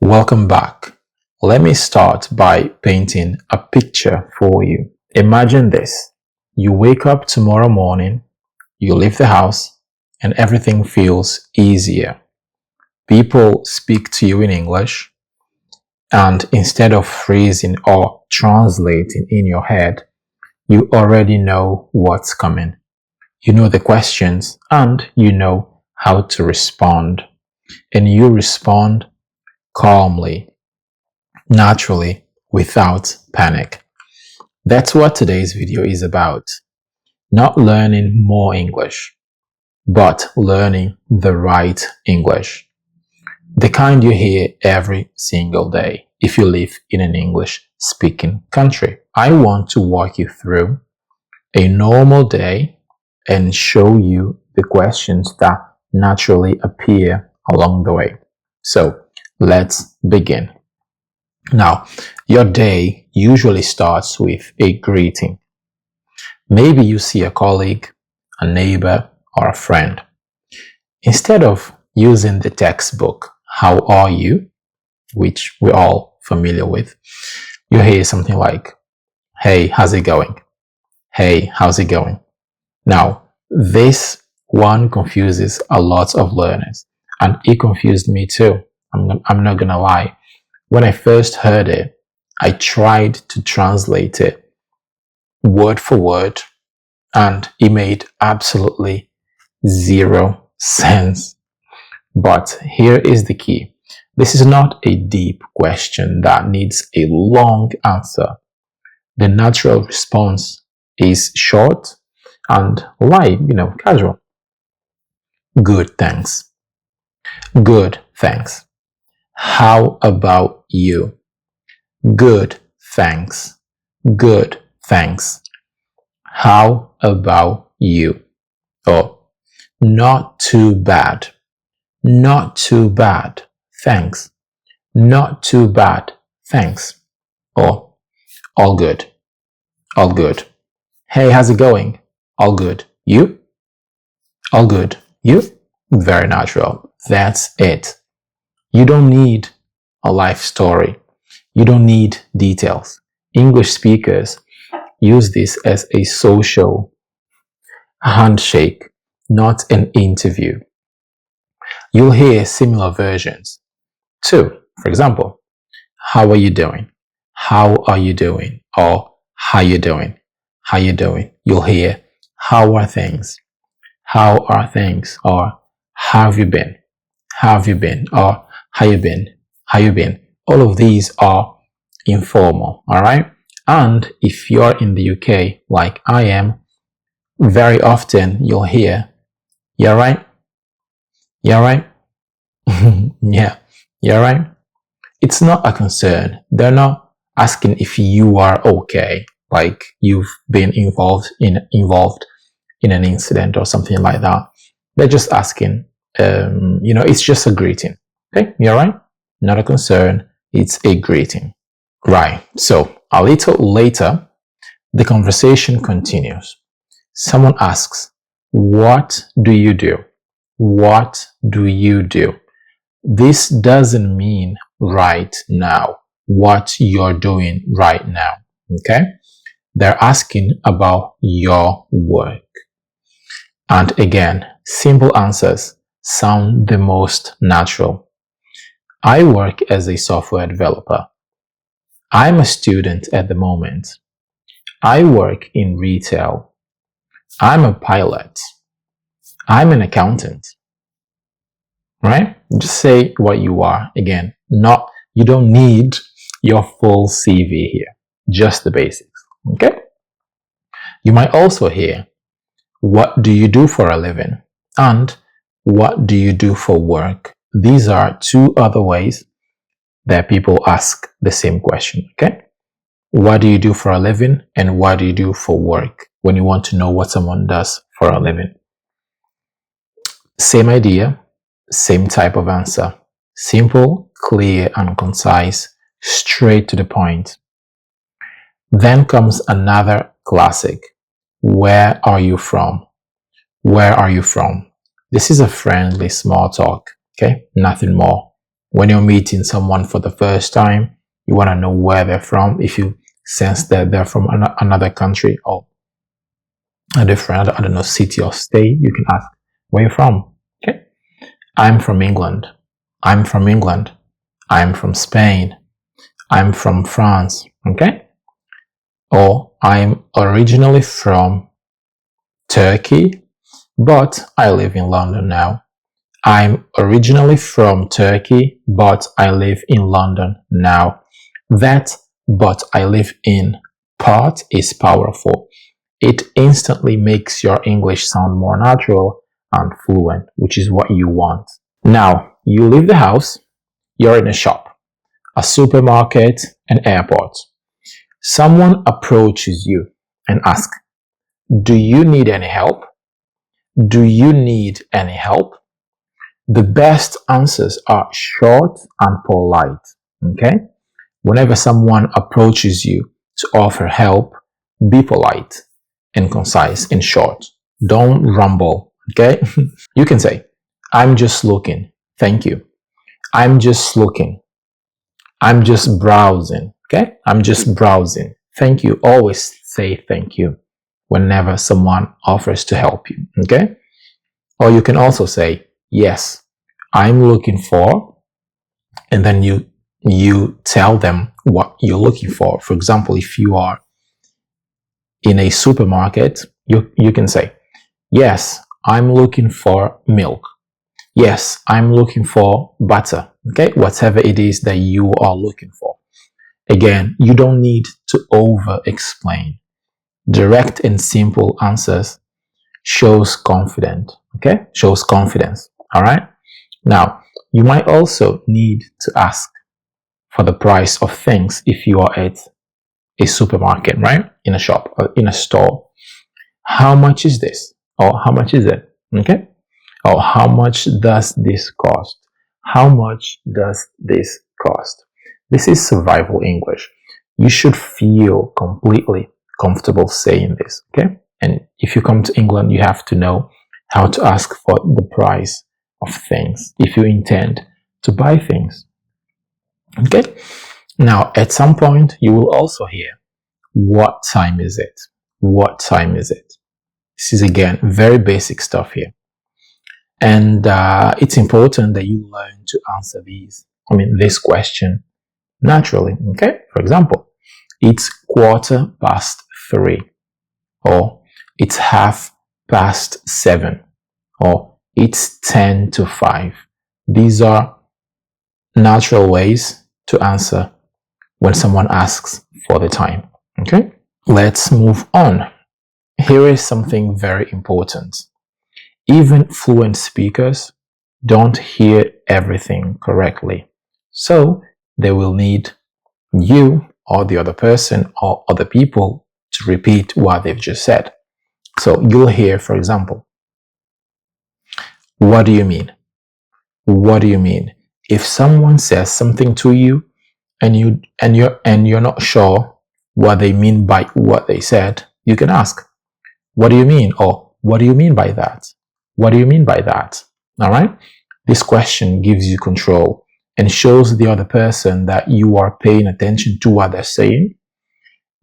Welcome back. Let me start by painting a picture for you. Imagine this. You wake up tomorrow morning, you leave the house, and everything feels easier. People speak to you in English, and instead of freezing or translating in your head, you already know what's coming. You know the questions and you know how to respond. And you respond calmly, naturally, without panic. That's what today's video is about. Not learning more English, but learning the right English. The kind you hear every single day if you live in an English-speaking country. I want to walk you through a normal day and show you the questions that naturally appear along the way. So let's begin. Now, your day usually starts with a greeting. Maybe you see a colleague, a neighbor, or a friend. Instead of using the textbook, "How are you?" which we're all familiar with, you hear something like, "Hey, how's it going? Hey, how's it going?" Now, this one confuses a lot of learners, and it confused me too. I'm not gonna lie. When I first heard it, I tried to translate it word for word, and it made absolutely zero sense. But here is the key. This is not a deep question that needs a long answer. The natural response is short and light, casual. Good, thanks. Good, thanks. How about you? Good, thanks. Good, thanks. How about you? Or, not too bad. Not too bad, thanks. Not too bad, thanks. Or, all good. All good. Hey, how's it going? All good. You? All good. You? Very natural. That's it. You don't need a life story. You don't need details. English speakers use this as a social handshake, not an interview. You'll hear similar versions too. For example, how are you doing? How are you doing? Or how you doing? How you doing? You'll hear, how are things? How are things? Or how have you been? How have you been? Or how you been? How you been? All of these are informal, all right? And if you're in the UK, like I am, very often you'll hear, "You alright? You alright?" Yeah, you alright? It's not a concern. They're not asking if you are okay, like you've been involved in an incident or something like that. They're just asking, it's just a greeting. Okay, you alright? Not a concern. It's a greeting. Right. So a little later, the conversation continues. Someone asks, "What do you do?" What do you do? This doesn't mean right now, what you're doing right now. Okay? They're asking about your work. And again, simple answers sound the most natural. I work as a software developer. I'm a student at the moment. I work in retail. I'm a pilot. I'm an accountant. Right? Just say what you are. Again, you don't need your full CV here, just the basics. Okay? You might also hear, "What do you do for a living?" and "What do you do for work?" These are two other ways that people ask the same question. Okay? What do you do for a living and what do you do for work when you want to know what someone does for a living? Same idea, same type of answer. Simple, clear, and concise, straight to the point. Then comes another classic. Where are you from? Where are you from? This is a friendly small talk, okay? Nothing more. When you're meeting someone for the first time, you want to know where they're from. If you sense that they're from another country or a different, I don't know, city or state, you can ask, where you're from? Okay. I'm from England. I'm from England. I'm from Spain. I'm from France. Okay. Or I'm originally from Turkey, but I live in London now. I'm originally from Turkey, but I live in London now. That "but I live in" part is powerful. It instantly makes your English sound more natural and fluent, which is what you want. Now, you leave the house, you're in a shop, a supermarket, an airport. Someone approaches you and asks, "Do you need any help? Do you need any help?" The best answers are short and polite. Okay? Whenever someone approaches you to offer help, be polite and concise and short. Don't rumble. Okay? You can say, "I'm just looking. Thank you. I'm just looking. I'm just browsing." Okay? I'm just browsing. Thank you. Always say thank you whenever someone offers to help you. Okay? Or you can also say, "Yes, I'm looking for," and then you tell them what you're looking for. For example, if you are in a supermarket, you can say, "Yes, I'm looking for milk. Yes, I'm looking for butter." Okay, whatever it is that you are looking for. Again, you don't need to over explain. Direct and simple answers shows confidence. Okay, shows confidence. All right. Now, you might also need to ask for the price of things if you are at a supermarket, right? In a shop or in a store. How much is this? Or how much is it? Okay? Or how much does this cost? How much does this cost? This is survival English. You should feel completely comfortable saying this, okay? And if you come to England, you have to know how to ask for the price of things if you intend to buy things. Okay? Now, at some point, you will also hear, "What time is it? What time is it?" This is, again, very basic stuff here. And it's important that you learn to answer this question naturally. Okay? For example, it's 3:15, or it's 7:30, or it's 10 to 5. These are natural ways to answer when someone asks for the time. Okay? Let's move on. Here is something very important. Even fluent speakers don't hear everything correctly. So they will need you or the other person or other people to repeat what they've just said. So you'll hear, for example, "What do you mean? What do you mean?" If someone says something to you and you're not sure what they mean by what they said, you can ask, "What do you mean?" or "What do you mean by that? What do you mean by that?" All right? This question gives you control and shows the other person that you are paying attention to what they're saying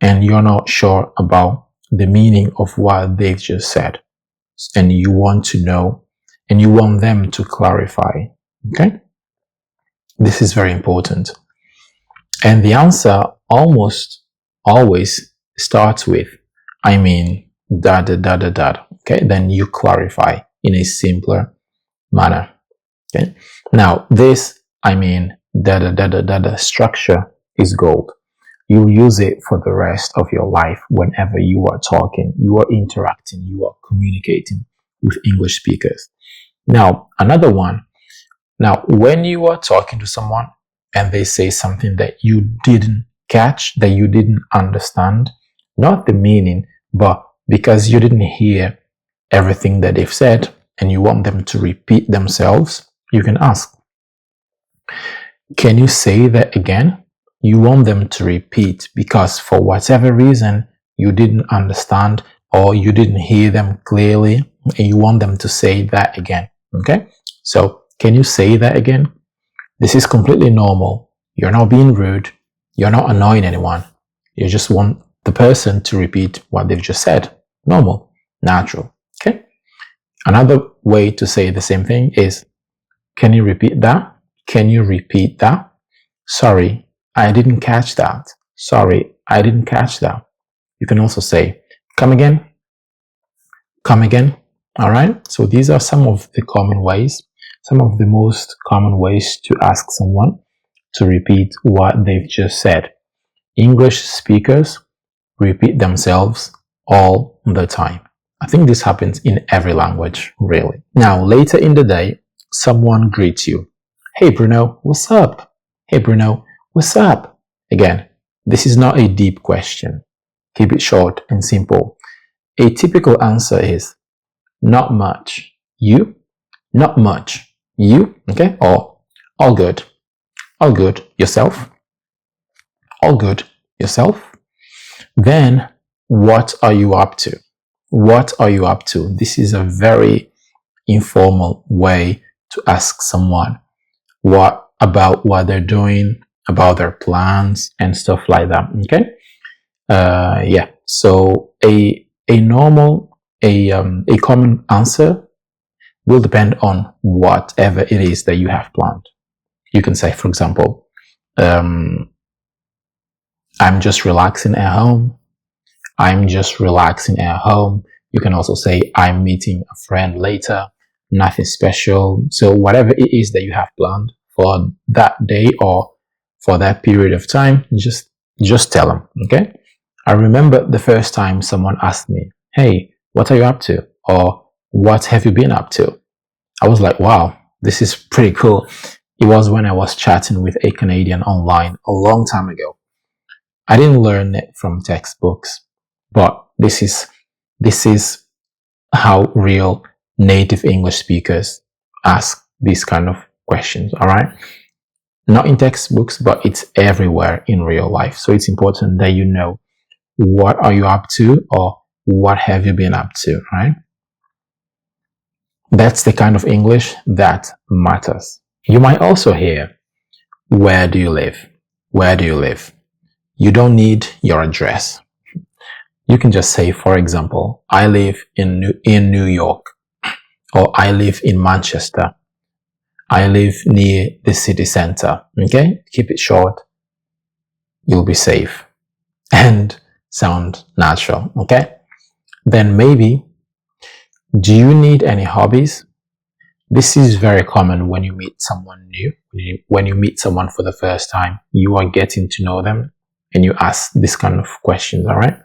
and you're not sure about the meaning of what they've just said. And you want to know and you want them to clarify. Okay? This is very important. And the answer almost always starts with, "I mean, da da da da da." Okay? Then you clarify in a simpler manner. Okay? Now, this "I mean, da da da da da da" structure is gold. You'll use it for the rest of your life whenever you are talking, you are interacting, you are communicating with English speakers. Now, another one. Now, when you are talking to someone and they say something that you didn't catch, that you didn't understand, not the meaning, but because you didn't hear everything that they've said and you want them to repeat themselves, you can ask, "Can you say that again?" You want them to repeat because for whatever reason you didn't understand or you didn't hear them clearly and you want them to say that again. Okay? So, "Can you say that again?" This is completely normal. You're not being rude. You're not annoying anyone. You just want the person to repeat what they've just said. Normal, natural. Okay? Another way to say the same thing is, can you repeat that? Can you repeat that? Sorry, I didn't catch that. Sorry, I didn't catch that. You can also say, come again. Come again. All right. So these are some of the common ways, some of the most common ways to ask someone to repeat what they've just said. English speakers repeat themselves all the time. I think this happens in every language, really. Now, later in the day, someone greets you. Hey, Bruno, what's up? Hey, Bruno, what's up? Again, this is not a deep question. Keep it short and simple. A typical answer is, not much. You? Not much. You? Okay? Or, all good. All good. Yourself? All good. Yourself? Then, what are you up to? What are you up to? This is a very informal way to ask someone about what they're doing, about their plans and stuff like that. Okay? Yeah. So a common answer will depend on whatever it is that you have planned. You can say, for example, I'm just relaxing at home. I'm just relaxing at home. You can also say, I'm meeting a friend later. Nothing special. So whatever it is that you have planned for that day or for that period of time, just tell them. Okay? I remember the first time someone asked me, hey, what are you up to? Or what have you been up to? I was like, wow, this is pretty cool. It was when I was chatting with a Canadian online a long time ago. I didn't learn it from textbooks, but this is how real native English speakers ask these kind of questions, all right? Not in textbooks, but it's everywhere in real life. So it's important that you know what are you up to or what have you been up to, right? That's the kind of English that matters. You might also hear, where do you live? Where do you live? You don't need your address. You can just say, for example, I live in New York, or I live in Manchester. I live near the city center. Okay? Keep it short. You'll be safe and sound natural. Okay? Then maybe, do you need any hobbies? This is very common when you meet someone new. When you meet someone for the first time, you are getting to know them and you ask this kind of questions, all right?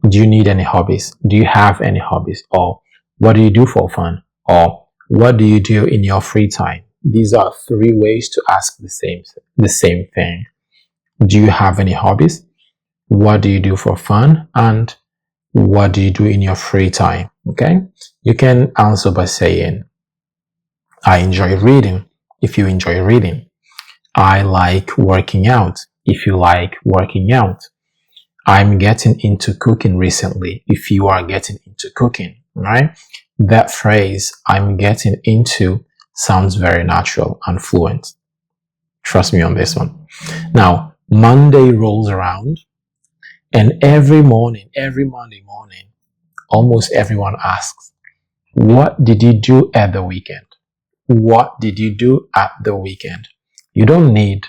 Do you need any hobbies? Do you have any hobbies? Or what do you do for fun? Or what do you do in your free time? These are three ways to ask the same thing. Do you have any hobbies? What do you do for fun? And what do you do in your free time? Okay? You can answer by saying, I enjoy reading, if you enjoy reading. I like working out, if you like working out. I'm getting into cooking recently, if you are getting into cooking, right? That phrase, I'm getting into, sounds very natural and fluent. Trust me on this one. Now, Monday rolls around, and every Monday morning, almost everyone asks, what did you do at the weekend? What did you do at the weekend? You don't need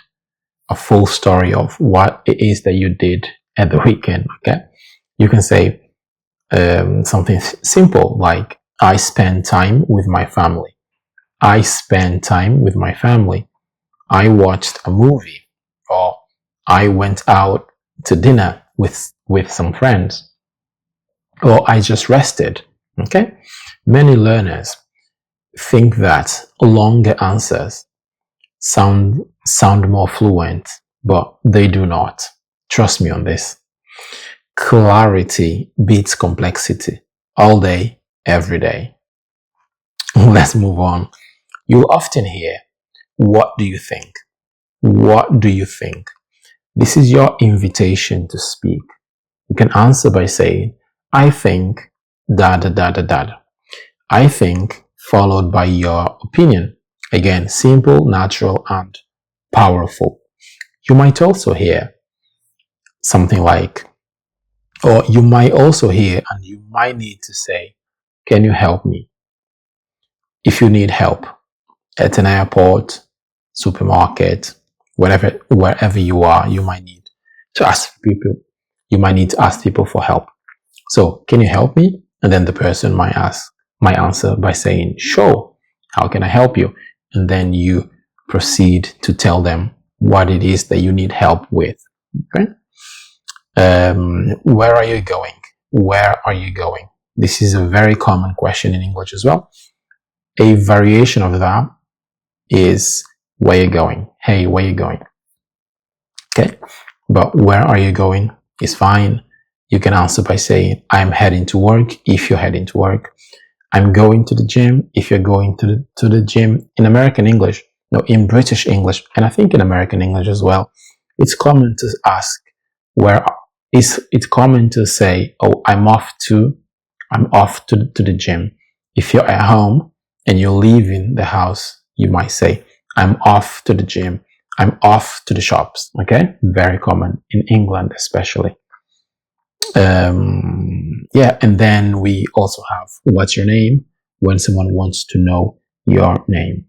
a full story of what it is that you did at the weekend, okay? You can say something simple like, I spent time with my family. I spent time with my family. I watched a movie, or I went out to dinner with some friends, or I just rested, okay? Many learners think that longer answers sound more fluent, but they do not. Trust me on this. Clarity beats complexity all day, every day. Let's move on. You'll often hear, what do you think? What do you think? This is your invitation to speak. You can answer by saying, I think da da da da da. I think followed by your opinion. Again, simple, natural, and powerful. You might also hear something like, or you might also hear and you might need to say, can you help me? If you need help at an airport, supermarket, wherever you are, you might need to ask people. You might need to ask people for help. So, can you help me? And then the person might answer by saying, sure, how can I help you? And then you proceed to tell them what it is that you need help with. Okay? Where are you going? Where are you going? This is a very common question in English as well. A variation of that is where you going? Hey, where you going? Okay, but where are you going is fine. You can answer by saying, I'm heading to work if you're heading to work. I'm going to the gym if you're going to the gym. In American English, no, in British English, and I think in American English as well, it's common to ask it's common to say, oh, I'm off to the gym. If you're at home and you're leaving the house, you might say, I'm off to the gym. I'm off to the shops. Okay, very common in England, especially. Yeah, and then we also have what's your name when someone wants to know your name.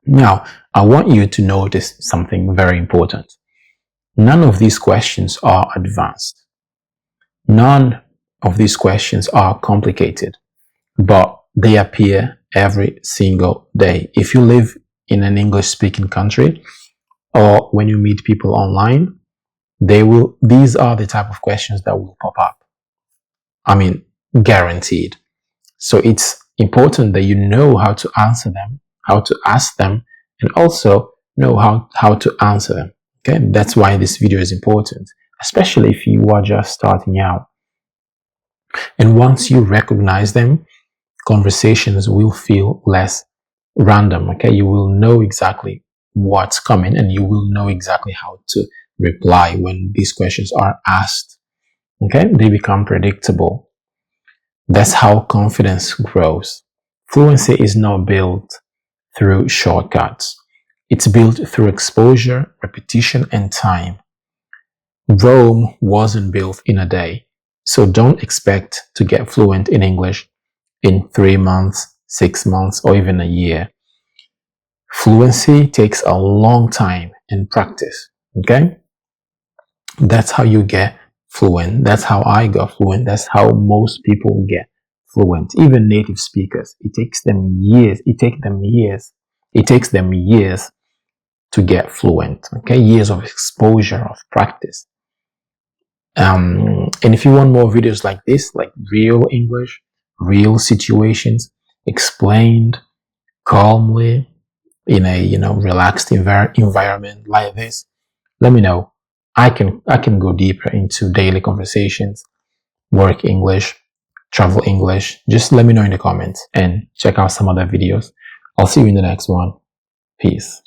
Now, I want you to notice something very important. None of these questions are advanced. None of these questions are complicated, but they appear every single day. If you live in an English-speaking country or when you meet people online, these are the type of questions that will pop up. I mean, guaranteed. So it's important that you know how to answer them, how to ask them, and also know how to answer them. Okay, that's why this video is important, especially if you are just starting out. And once you recognize them, conversations will feel less random. Okay, you will know exactly what's coming and you will know exactly how to reply when these questions are asked. Okay, they become predictable. That's how confidence grows. Fluency is not built through shortcuts. It's built through exposure, repetition, and time. Rome wasn't built in a day, so don't expect to get fluent in English in 3 months, 6 months, or even a year. Fluency takes a long time in practice, okay? That's how you get fluent. That's how I got fluent. That's how most people get fluent. Even native speakers. It takes them years. It takes them years to get fluent. Okay, years of exposure, of practice. And if you want more videos like this, like real English, real situations, explained calmly in a relaxed environment like this, let me know. I can go deeper into daily conversations, work English, travel English. Just let me know in the comments and check out some other videos. I'll see you in the next one. Peace.